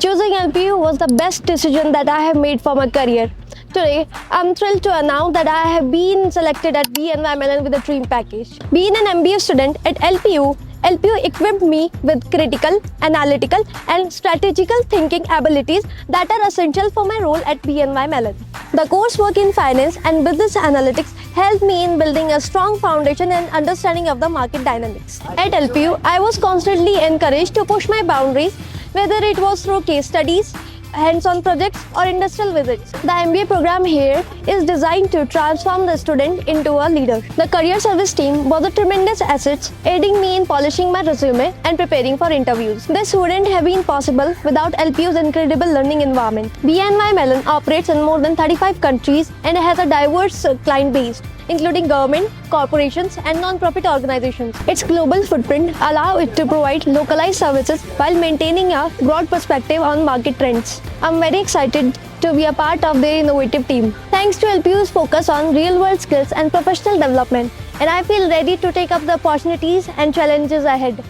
Choosing LPU was the best decision that I have made for my career. Today, I'm thrilled to announce that I have been selected at BBY Mellon with a dream package. Being an MBA student at LPU equipped me with critical, analytical, and strategical thinking abilities that are essential for my role at BBY Mellon. The coursework in finance and business analytics helped me in building a strong foundation and understanding of the market dynamics. At LPU, I was constantly encouraged to push my boundaries, whether it was through case studies, hands-on projects, or industrial visits. The MBA program here is designed to transform the student into a leader. The career service team was a tremendous asset, aiding me in polishing my resume and preparing for interviews. This wouldn't have been possible without LPU's incredible learning environment. BBY Mellon operates in more than 35 countries and has a diverse client base, including government, corporations, and non-profit organizations. Its global footprint allows it to provide localized services while maintaining a broad perspective on market trends. I'm very excited to be a part of their innovative team. Thanks to LPU's focus on real-world skills and professional development, and I feel ready to take up the opportunities and challenges ahead.